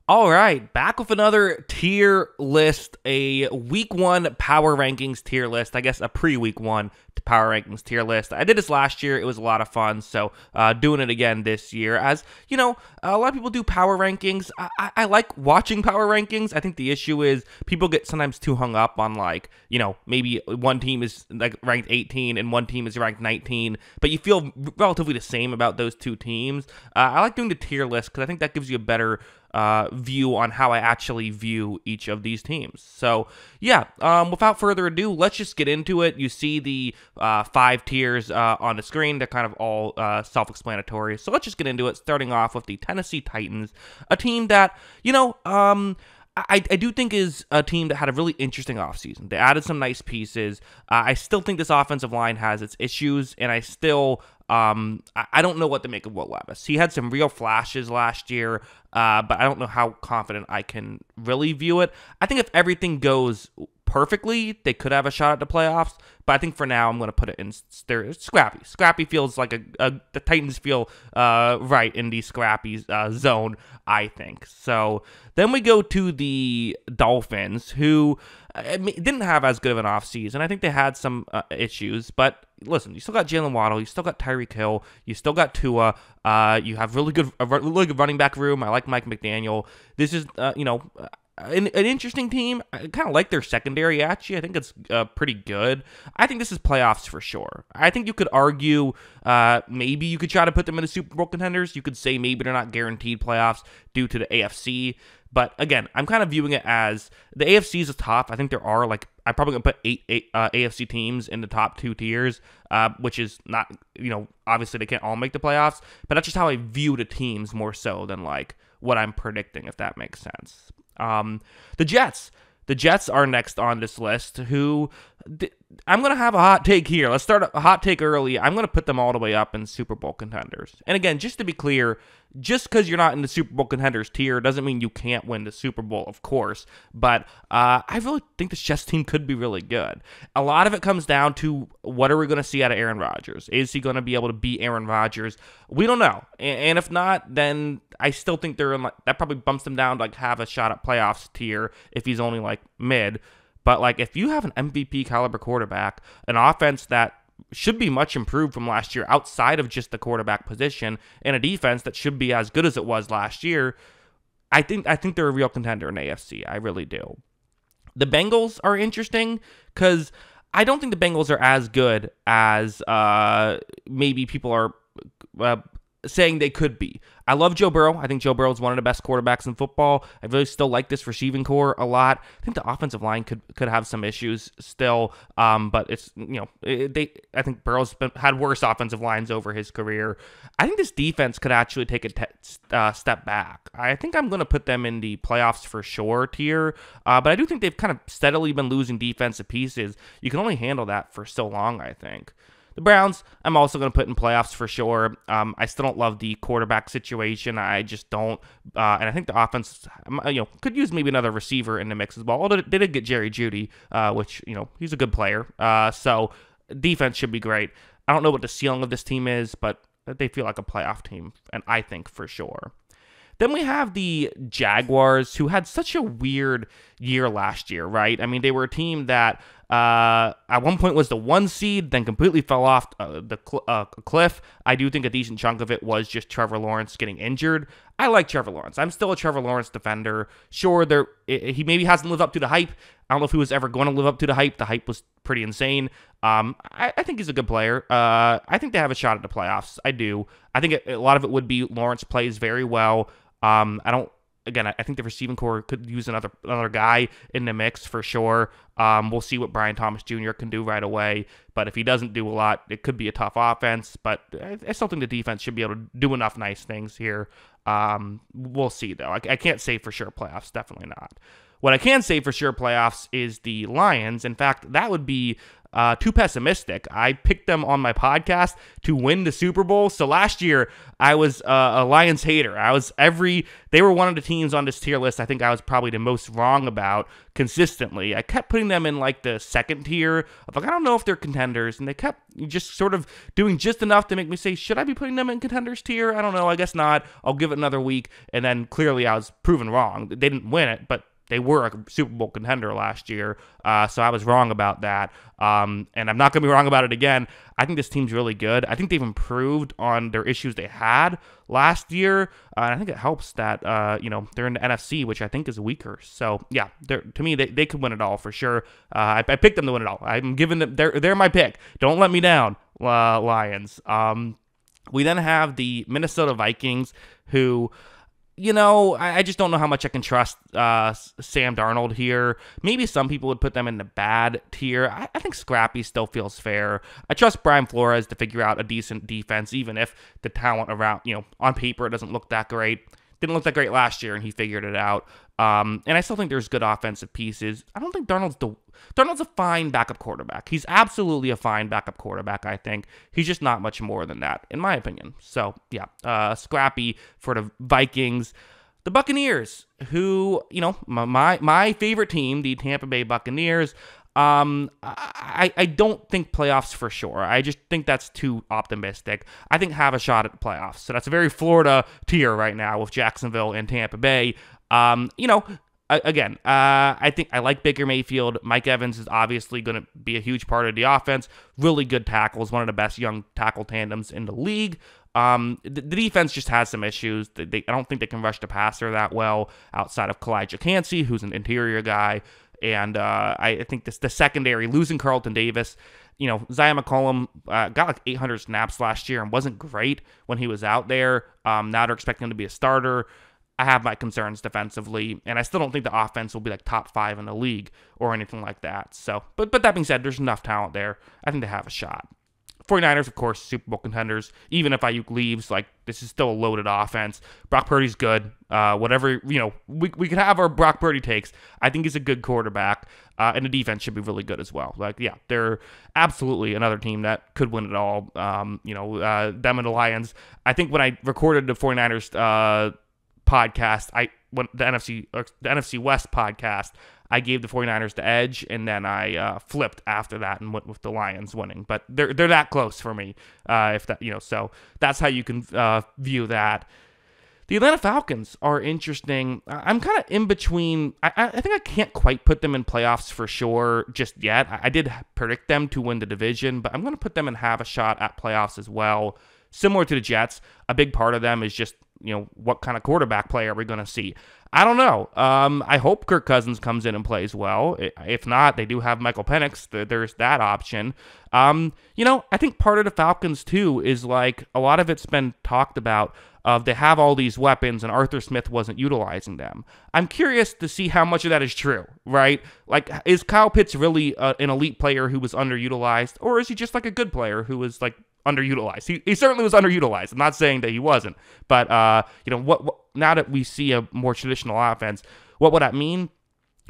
All right, back with another tier list, a week one power rankings tier list. I guess a pre-week one power rankings tier list. I did this last year. It was a lot of fun, so doing it again this year. As you know, a lot of people do power rankings. I like watching power rankings. I think the issue is people get sometimes too hung up on maybe one team is like ranked 18 and one team is ranked 19, but you feel relatively the same about those two teams. I like doing the tier list because I think that gives you a better view on how I actually view each of these teams. So yeah, without further ado, let's just get into it. You see the 5 tiers on the screen. They're kind of all self-explanatory. So let's just get into it, starting off with the Tennessee Titans, a team that, I do think is a team that had a really interesting offseason. They added some nice pieces. I still think this offensive line has its issues, and I still I don't know what to make of Will Levis. He had some real flashes last year, but I don't know how confident I can really view it. I think if everything goes perfectly, they could have a shot at the playoffs, but I think for now I'm going to put it in scrappy. Scrappy feels like the Titans feel right in the scrappy zone, I think. So then we go to the Dolphins, who didn't have as good of an offseason. I think they had some issues, but listen, you still got Jalen Waddle, you still got Tyreek Hill, you still got Tua, you have really good running back room. I like Mike McDaniel. This is, an interesting team. I kind of like their secondary, actually. I think it's pretty good. I think this is playoffs for sure. I think you could argue maybe you could try to put them in the Super Bowl contenders. You could say maybe they're not guaranteed playoffs due to the AFC. But again, I'm kind of viewing it as the AFC is tough. I think there are I'm probably going to put eight AFC teams in the top 2 tiers, which is not, obviously they can't all make the playoffs. But that's just how I view the teams more so than what I'm predicting, if that makes sense. The Jets. The Jets are next on this list, who I'm going to have a hot take here. Let's start a hot take early. I'm going to put them all the way up in Super Bowl contenders. And again, just to be clear, just because you're not in the Super Bowl contenders tier doesn't mean you can't win the Super Bowl, of course. But I really think this Jets team could be really good. A lot of it comes down to what are we going to see out of Aaron Rodgers? Is he going to be able to beat Aaron Rodgers? We don't know. And if not, then I still think they're in that probably bumps them down to have a shot at playoffs tier if he's only mid. But if you have an MVP caliber quarterback, an offense that should be much improved from last year outside of just the quarterback position, and a defense that should be as good as it was last year, I think they're a real contender in AFC. I really do. The Bengals are interesting because I don't think the Bengals are as good as maybe people are saying they could be. I love Joe Burrow. I think Joe Burrow is one of the best quarterbacks in football. I really still like this receiving core a lot. I think the offensive line could have some issues still, but it's I think Burrow's had worse offensive lines over his career. I think this defense could actually take a step back. I think I'm going to put them in the playoffs for sure tier, but I do think they've kind of steadily been losing defensive pieces. You can only handle that for so long, I think. The Browns, I'm also going to put in playoffs for sure. I still don't love the quarterback situation. I just don't. And I think the offense, could use maybe another receiver in the mix as well. Although they did get Jerry Jeudy, which, he's a good player. So defense should be great. I don't know what the ceiling of this team is, but they feel like a playoff team, and I think for sure. Then we have the Jaguars, who had such a weird year last year, right? I mean, they were a team that at one point was the 1 seed, then completely fell off the cliff. I do think a decent chunk of it was just Trevor Lawrence getting injured. I like Trevor Lawrence. I'm still a Trevor Lawrence defender. Sure, he maybe hasn't lived up to the hype. I don't know if he was ever going to live up to the hype. The hype was pretty insane. I think he's a good player. I think they have a shot at the playoffs. I do. I think a lot of it would be Lawrence plays very well. I think the receiving core could use another guy in the mix for sure. We'll see what Brian Thomas Jr. can do right away. But if he doesn't do a lot, it could be a tough offense. But I still think the defense should be able to do enough nice things here. We'll see, though. I can't say for sure playoffs. Definitely not. What I can say for sure playoffs is the Lions. In fact, that would be too pessimistic. I picked them on my podcast to win the Super Bowl. So last year, I was a Lions hater. They were one of the teams on this tier list I think I was probably the most wrong about consistently. I kept putting them in like the second tier of like, I don't know if they're contenders, and they kept just sort of doing just enough to make me say, should I be putting them in contenders tier? I don't know. I guess not. I'll give it another week. And then clearly I was proven wrong. They didn't win it, but they were a Super Bowl contender last year, so I was wrong about that, and I'm not going to be wrong about it again. I think this team's really good. I think they've improved on their issues they had last year, and I think it helps that they're in the NFC, which I think is weaker. So yeah, to me they could win it all for sure. I picked them to win it all. I'm giving them they're my pick. Don't let me down, Lions. We then have the Minnesota Vikings, who, I just don't know how much I can trust Sam Darnold here. Maybe some people would put them in the bad tier. I think scrappy still feels fair. I trust Brian Flores to figure out a decent defense, even if the talent around, on paper, it doesn't look that great. Didn't look that great last year, and he figured it out. And I still think there's good offensive pieces. I don't think Darnold's a fine backup quarterback. He's absolutely a fine backup quarterback, I think. He's just not much more than that, in my opinion. So, yeah, scrappy for the Vikings. The Buccaneers, who, my favorite team, the Tampa Bay Buccaneers, I don't think playoffs for sure. I just think that's too optimistic. I think have a shot at the playoffs. So that's a very Florida tier right now with Jacksonville and Tampa Bay. Again, I think I like Baker Mayfield. Mike Evans is obviously going to be a huge part of the offense. Really good tackles, one of the best young tackle tandems in the league. The defense just has some issues. I don't think they can rush the passer that well outside of Kalijah Kancey, who's an interior guy. And I think the secondary, losing Carlton Davis, Zion McCollum got like 800 snaps last year and wasn't great when he was out there. Now they're expecting him to be a starter. I have my concerns defensively, and I still don't think the offense will be like top 5 in the league or anything like that. So, but that being said, there's enough talent there. I think they have a shot. 49ers, of course, Super Bowl contenders. Even if Ayuk leaves, this is still a loaded offense. Brock Purdy's good. Whatever, we could have our Brock Purdy takes. I think he's a good quarterback, and the defense should be really good as well. They're absolutely another team that could win it all. Them and the Lions. I think when I recorded the 49ers podcast, when the NFC West podcast, I gave the 49ers the edge, and then I flipped after that and went with the Lions winning. But they're that close for me, so that's how you can view that. The Atlanta Falcons are interesting. I'm kind of in between. I think I can't quite put them in playoffs for sure just yet. I did predict them to win the division, but I'm going to put them and have a shot at playoffs as well. Similar to the Jets, a big part of them is just, what kind of quarterback play are we going to see? I don't know. I hope Kirk Cousins comes in and plays well. If not, they do have Michael Penix. There's that option. I think part of the Falcons, too, is a lot of it's been talked about. They have all these weapons, and Arthur Smith wasn't utilizing them. I'm curious to see how much of that is true, right? Is Kyle Pitts really an elite player who was underutilized, or is he just a good player who was underutilized? He certainly was underutilized. I'm not saying that he wasn't, but what now that we see a more traditional offense, what would that mean?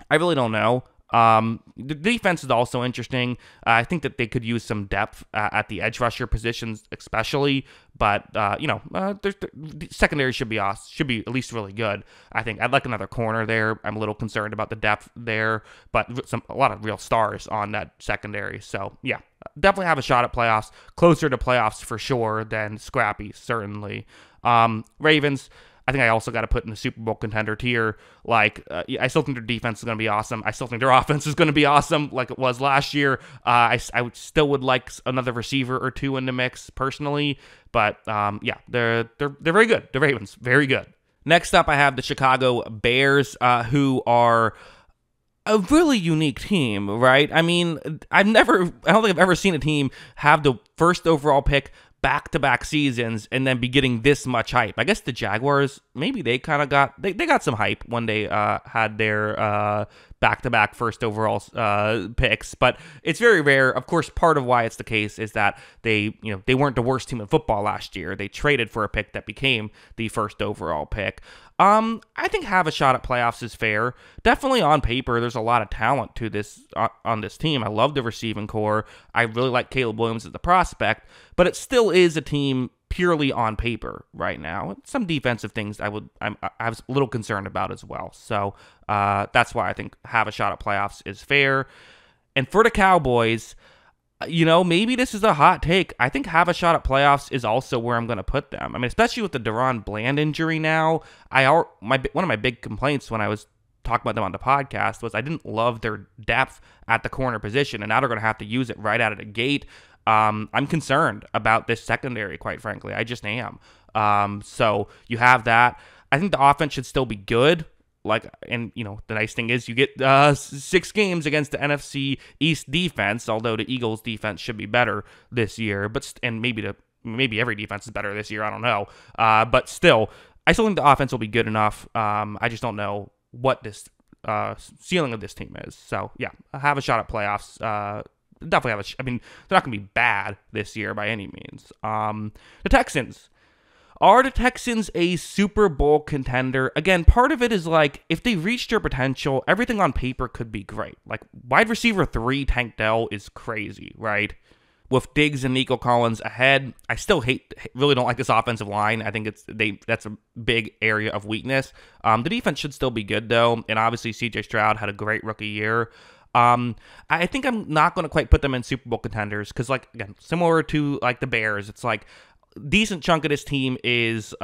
I really don't know. The defense is also interesting. I think that they could use some depth at the edge rusher positions, especially. But the secondary should be awesome, should be at least really good. I think I'd like another corner there. I'm a little concerned about the depth there, but a lot of real stars on that secondary. So yeah, definitely have a shot at playoffs. Closer to playoffs for sure than scrappy, certainly. Ravens, I think I also got to put in the Super Bowl contender tier. I still think their defense is going to be awesome. I still think their offense is going to be awesome like it was last year. I still would like another receiver or two in the mix personally. But, they're very good. The Ravens, very good. Next up, I have the Chicago Bears, who are a really unique team, right? I mean, I don't think I've ever seen a team have the first overall pick back-to-back seasons and then be getting this much hype. I guess the Jaguars, maybe they kind of got they got some hype when they had their back-to-back first overall picks, but it's very rare. Of course, part of why it's the case is that they weren't the worst team in football last year. They traded for a pick that became the first overall pick. I think have a shot at playoffs is fair. Definitely on paper, there's a lot of talent to this on this team. I love the receiving core. I really like Caleb Williams as the prospect, but it still is a team purely on paper right now. Some defensive things I was a little concerned about as well. So that's why I think have a shot at playoffs is fair. And for the Cowboys, maybe this is a hot take. I think have a shot at playoffs is also where I'm going to put them. I mean, especially with the Deron Bland injury now. One of my big complaints when I was talking about them on the podcast was I didn't love their depth at the corner position, and now they're going to have to use it right out of the gate. I'm concerned about this secondary, quite frankly. I just am. So you have that. I think the offense should still be good. The nice thing is you get 6 games against the NFC East defense, although the Eagles defense should be better this year, and maybe every defense is better this year, I don't know. But still, I still think the offense will be good enough. I just don't know what this ceiling of this team is. So, yeah, have a shot at playoffs. Definitely have they're not going to be bad this year by any means. The Texans. Are the Texans a Super Bowl contender? Again, part of it is if they reach their potential, everything on paper could be great. Wide receiver 3, Tank Dell, is crazy, right? With Diggs and Nico Collins ahead, I still really don't like this offensive line. I think that's a big area of weakness. The defense should still be good, though, and obviously C.J. Stroud had a great rookie year. I think I'm not going to quite put them in Super Bowl contenders because, again, similar to the Bears, it's decent chunk of this team is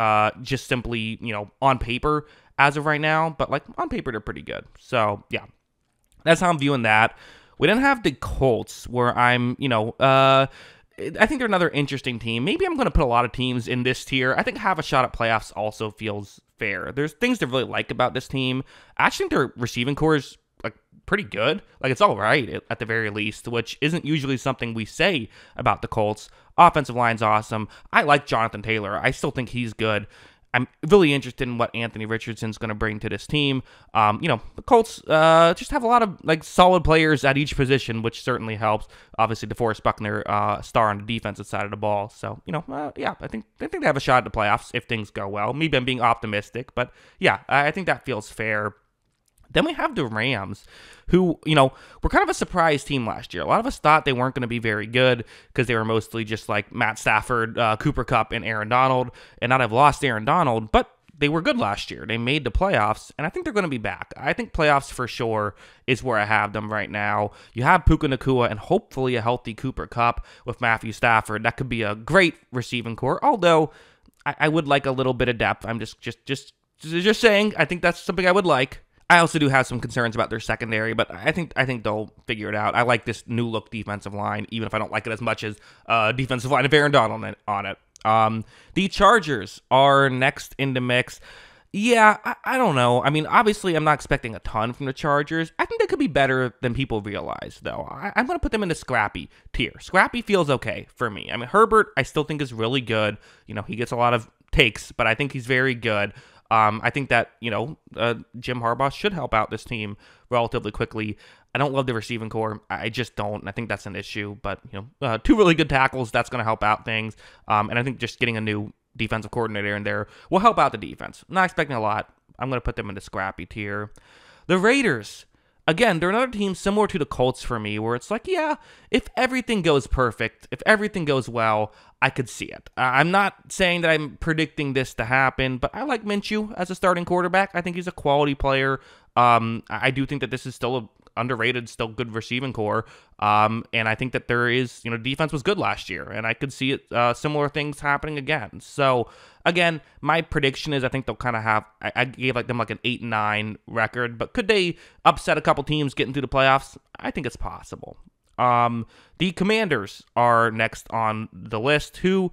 just simply, on paper as of right now, but on paper they're pretty good. So yeah, that's how I'm viewing that. We then have the Colts, where I'm, I think they're another interesting team. Maybe I'm going to put a lot of teams in this tier. I think have a shot at playoffs also feels fair. There's things to really like about this team. I actually think their receiving core is pretty good. It's all right at the very least, which isn't usually something we say about the Colts. Offensive line's awesome. I like Jonathan Taylor. I still think he's good. I'm really interested in what Anthony Richardson's going to bring to this team. The Colts just have a lot of solid players at each position, which certainly helps. Obviously, DeForest Buckner, star on the defensive side of the ball. So, yeah, I think they have a shot at the playoffs if things go well. Maybe I'm being optimistic, but yeah, I think that feels fair. Then we have the Rams, who, were kind of a surprise team last year. A lot of us thought they weren't going to be very good because they were mostly just Matt Stafford, Cooper Kupp, and Aaron Donald. And now they've lost Aaron Donald, but they were good last year. They made the playoffs, and I think they're going to be back. I think playoffs for sure is where I have them right now. You have Puka Nacua and hopefully a healthy Cooper Kupp with Matthew Stafford. That could be a great receiving core, although I would like a little bit of depth. I'm just saying, I think that's something I would like. I also do have some concerns about their secondary, but I think they'll figure it out. I like this new look defensive line, even if I don't like it as much as defensive line of Aaron Donald on it. The Chargers are next in the mix. Yeah, I don't know. I mean, obviously, I'm not expecting a ton from the Chargers. I think they could be better than people realize, though. I'm going to put them in the scrappy tier. Scrappy feels okay for me. I mean, Herbert, I still think is really good. He gets a lot of takes, but I think he's very good. I think that, Jim Harbaugh should help out this team relatively quickly. I don't love the receiving core. I just don't. And I think that's an issue. But, 2 really good tackles, that's going to help out things. And I think just getting a new defensive coordinator in there will help out the defense. I'm not expecting a lot. I'm going to put them in the scrappy tier. The Raiders. Again, they're another team similar to the Colts for me, where it's yeah, if everything goes perfect, if everything goes well, I could see it. I'm not saying that I'm predicting this to happen, but I like Minshew as a starting quarterback. I think he's a quality player. I do think that this is still a underrated, still good receiving core. And I think that there is, defense was good last year, and I could see it, similar things happening again. So again, my prediction is I think they'll kind of have, I gave them an 8-9 record, but could they upset a couple teams getting through the playoffs? I think it's possible. The Commanders are next on the list, who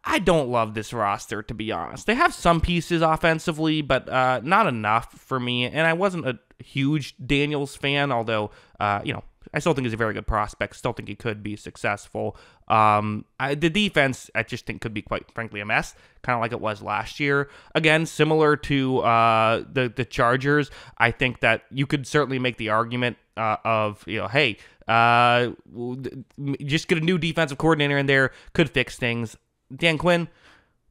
I don't love this roster, to be honest. They have some pieces offensively, but not enough for me. And I wasn't a huge Daniels fan, although, I still think he's a very good prospect. Still think he could be successful. The defense, I just think, could be quite frankly a mess, kind of like it was last year. Again, similar to the Chargers, I think that you could certainly make the argument of, hey, just get a new defensive coordinator in there, could fix things. Dan Quinn,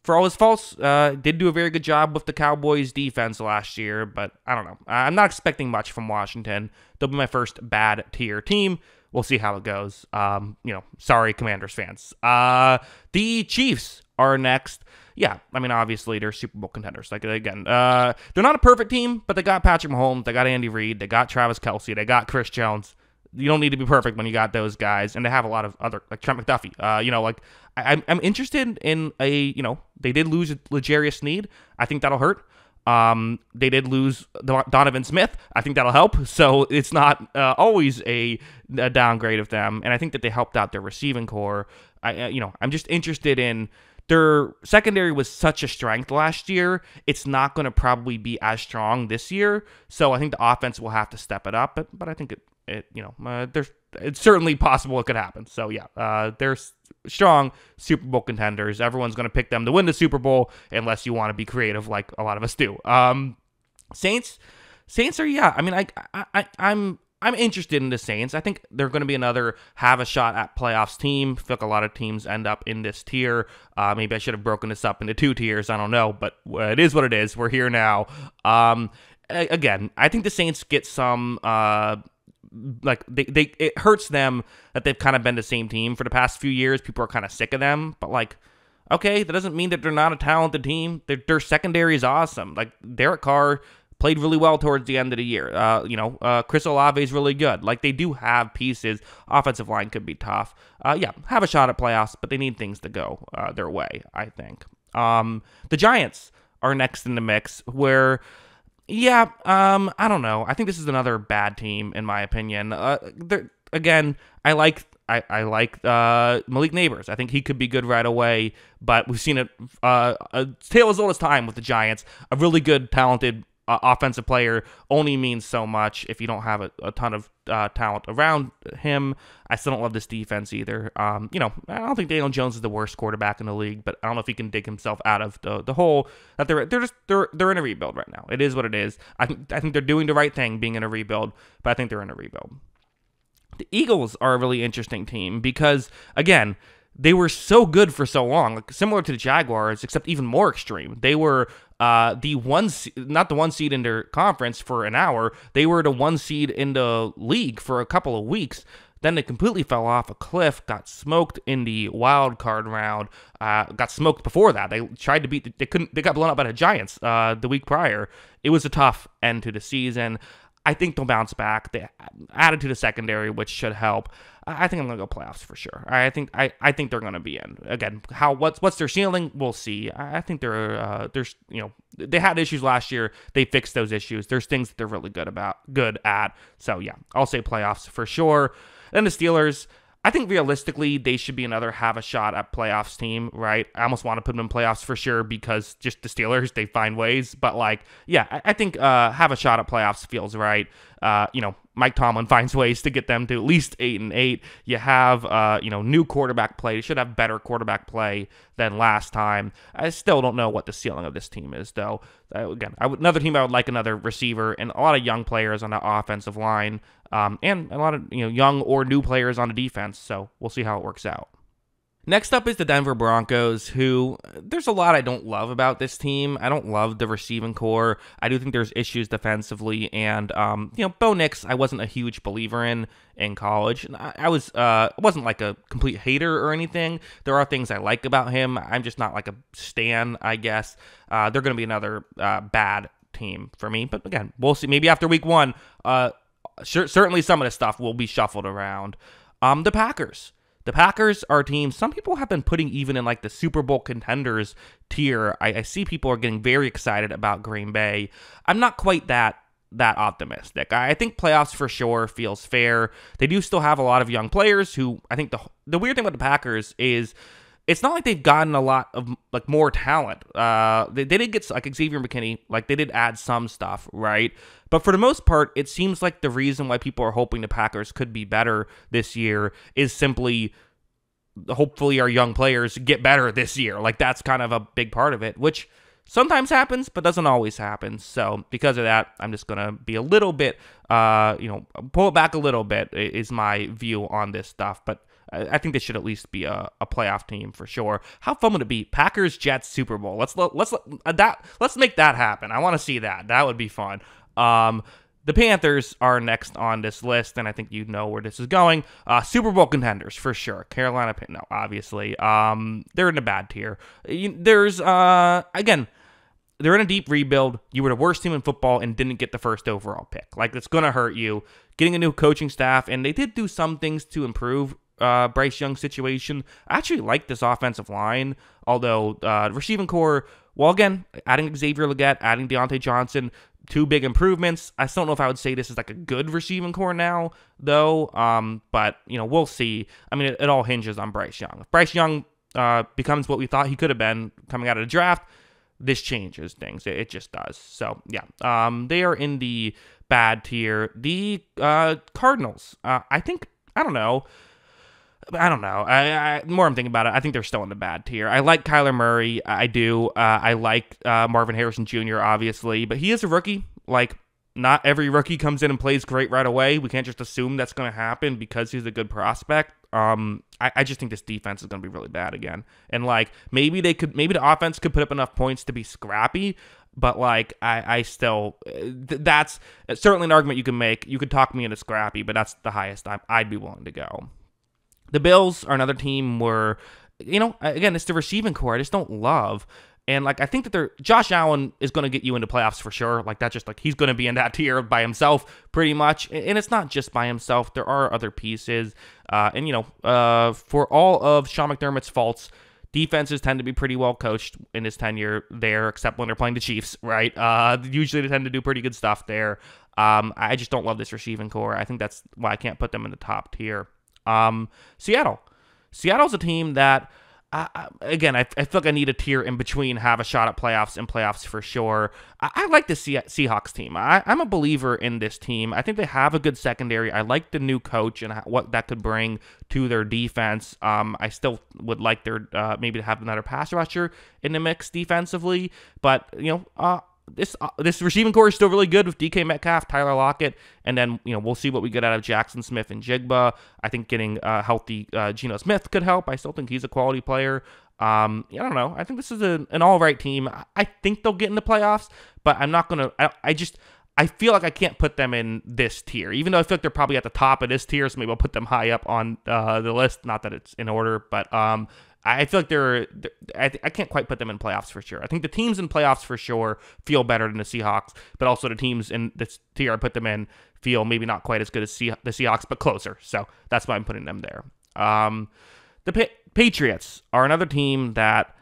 for all his faults, did do a very good job with the Cowboys defense last year, but I don't know. I'm not expecting much from Washington. They'll be my first bad tier team. We'll see how it goes. Sorry, Commanders fans. The Chiefs are next. Yeah, I mean, obviously, they're Super Bowl contenders. Like, again, they're not a perfect team, but they got Patrick Mahomes, they got Andy Reid, they got Travis Kelce, they got Chris Jones. You don't need to be perfect when you got those guys, and they have a lot of other, like Trent McDuffie. I'm interested in they did lose L'Jarius Sneed. I think that'll hurt. They did lose Donovan Smith. I think that'll help. So it's not always a downgrade of them, and I think that they helped out their receiving core. I'm just interested in. Their secondary was such a strength last year. It's not going to probably be as strong this year. So I think the offense will have to step it up. But I think it's certainly possible it could happen. So yeah, they're strong Super Bowl contenders. Everyone's going to pick them to win the Super Bowl unless you want to be creative like a lot of us do. Saints are, yeah. I mean, I'm interested in the Saints. I think they're going to be another have a shot at playoffs team. I feel like a lot of teams end up in this tier. Maybe I should have broken this up into 2 tiers. I don't know, but it is what it is. We're here now. Again, I think the Saints get some it hurts them that they've kind of been the same team for the past few years. People are kind of sick of them, but okay, that doesn't mean that they're not a talented team. Their secondary is awesome. Like Derek Carr played really well towards the end of the year. Chris Olave is really good. Like, they do have pieces. Offensive line could be tough. Have a shot at playoffs, but they need things to go their way, I think. The Giants are next in the mix, where, I don't know. I think this is another bad team, in my opinion. Again, I like Malik Neighbors. I think he could be good right away, but we've seen it a tale as old as time with the Giants. A really good, talented offensive player only means so much if you don't have a ton of talent around him. I still don't love this defense either. I don't think Daniel Jones is the worst quarterback in the league, but I don't know if he can dig himself out of the hole that they're in a rebuild right now. It is what it is. I think they're doing the right thing being in a rebuild, but I think they're in a rebuild. The Eagles are a really interesting team because, again, they were so good for so long, similar to the Jaguars, except even more extreme. They were not the one seed in their conference for an hour. They were the 1 seed in the league for a couple of weeks. Then they completely fell off a cliff, got smoked in the wild card round, got smoked before that. They tried to beat, they got blown up by the Giants the week prior. It was a tough end to the season. I think they'll bounce back. They added to the secondary, which should help. I think I'm going to go playoffs for sure. I think they're going to be in. Again, what's their ceiling? We'll see. I think they had issues last year. They fixed those issues. There's things that they're really good at. So yeah, I'll say playoffs for sure. Then the Steelers, I think realistically, they should be another have a shot at playoffs team, right? I almost want to put them in playoffs for sure because just the Steelers, they find ways. But I think have a shot at playoffs feels right. Mike Tomlin finds ways to get them to at least 8-8. You have, new quarterback play. You should have better quarterback play than last time. I still don't know what the ceiling of this team is, though. Again, another team I would like another receiver and a lot of young players on the offensive line, and a lot of young or new players on the defense. So we'll see how it works out. Next up is the Denver Broncos, who there's a lot I don't love about this team. I don't love the receiving core. I do think there's issues defensively, and Bo Nix, I wasn't a huge believer in college. I wasn't like a complete hater or anything. There are things I like about him. I'm just not like a stan, I guess. They're going to be another bad team for me, but again, we'll see. Maybe after week 1, certainly some of this stuff will be shuffled around. The Packers. The Packers are a team some people have been putting even in like the Super Bowl contenders tier. I see people are getting very excited about Green Bay. I'm not quite that optimistic. I think playoffs for sure feels fair. They do still have a lot of young players who I think the weird thing about the Packers is it's not like they've gotten a lot of like more talent. They did get like Xavier McKinney, like they did add some stuff, right? But for the most part, it seems like the reason why people are hoping the Packers could be better this year is simply hopefully our young players get better this year. Like that's kind of a big part of it, which sometimes happens, but doesn't always happen. So because of that, I'm just going to be a little bit, pull it back a little bit is my view on this stuff. But I think they should at least be a playoff team for sure. How fun would it be? Packers Jets Super Bowl. Let's make that happen. I want to see that. That would be fun. The Panthers are next on this list, and I think you know where this is going. Super Bowl contenders, for sure. Carolina, no, obviously. They're in a bad tier. Again, they're in a deep rebuild. You were the worst team in football and didn't get the first overall pick. Like, it's going to hurt you. Getting a new coaching staff, and they did do some things to improve Bryce Young's situation. I actually like this offensive line, although receiving core, well, again, adding Xavier Legette, adding Deontay Johnson, two big improvements. I still don't know if I would say this is like a good receiving core now, though. But, we'll see. I mean, it all hinges on Bryce Young. If Bryce Young becomes what we thought he could have been coming out of the draft, this changes things. It just does. So, yeah. They are in the bad tier. The Cardinals, I don't know. The more I'm thinking about it, I think they're still in the bad tier. I like Kyler Murray. I do. I like Marvin Harrison Jr., obviously. But he is a rookie. Like, not every rookie comes in and plays great right away. We can't just assume that's going to happen because he's a good prospect. I just think this defense is going to be really bad again. And, like, maybe the offense could put up enough points to be scrappy. But, like, I still, that's certainly an argument you can make. You could talk me into scrappy, but that's the highest I'd be willing to go. The Bills are another team where, again, it's the receiving core I just don't love. And, like, I think that Josh Allen is going to get you into playoffs for sure. Like, that's just, like, he's going to be in that tier by himself pretty much. And it's not just by himself. There are other pieces. For all of Sean McDermott's faults, defenses tend to be pretty well coached in his tenure there, except when they're playing the Chiefs, right? Usually they tend to do pretty good stuff there. I just don't love this receiving core. I think that's why I can't put them in the top tier. Seattle's a team that, again, I feel like I need a tier in between, have a shot at playoffs and playoffs for sure. I like the Seahawks team. I'm a believer in this team. I think they have a good secondary. I like the new coach and what that could bring to their defense. I still would like their maybe to have another pass rusher in the mix defensively, but this receiving core is still really good with DK Metcalf, Tyler Lockett, and then we'll see what we get out of Jackson Smith and Jigba. I think getting healthy Geno Smith could help. I still think he's a quality player. I don't know. I think this is an all right team. I think they'll get in the playoffs, but I'm not gonna. I feel like I can't put them in this tier, even though I feel like they're probably at the top of this tier. So maybe I'll put them high up on the list. Not that it's in order, but I feel like I can't quite put them in playoffs for sure. I think the teams in playoffs for sure feel better than the Seahawks, but also the teams in this tier I put them in feel maybe not quite as good as the Seahawks, but closer. So that's why I'm putting them there. The Patriots are another team that,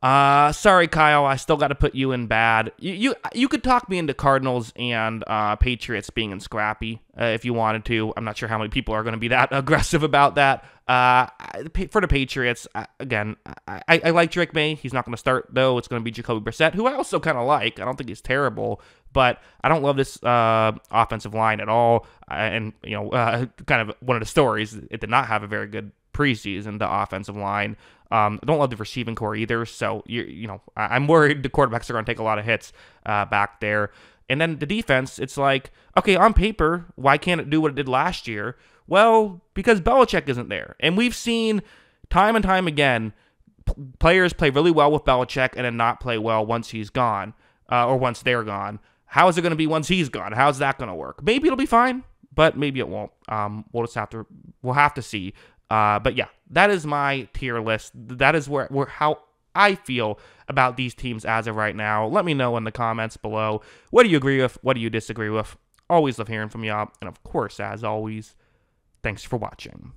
sorry, Kyle, I still got to put you in bad. You could talk me into Cardinals and Patriots being in scrappy if you wanted to. I'm not sure how many people are going to be that aggressive about that. For the Patriots, again, I like Drake May. He's not going to start, though. It's going to be Jacoby Brissett, who I also kind of like. I don't think he's terrible, but I don't love this offensive line at all. And, kind of one of the stories, it did not have a very good preseason, the offensive line. I don't love the receiving core either, so I'm worried the quarterbacks are going to take a lot of hits back there. And then the defense, it's like, okay, on paper, why can't it do what it did last year? Well, because Belichick isn't there. And we've seen time and time again, players play really well with Belichick and then not play well once he's gone, or once they're gone. How is it going to be once he's gone? How's that going to work? Maybe it'll be fine, but maybe it won't. We'll have to see. But yeah, that is my tier list. That is where how I feel about these teams as of right now. Let me know in the comments below. What do you agree with? What do you disagree with? Always love hearing from y'all. And of course, as always, thanks for watching.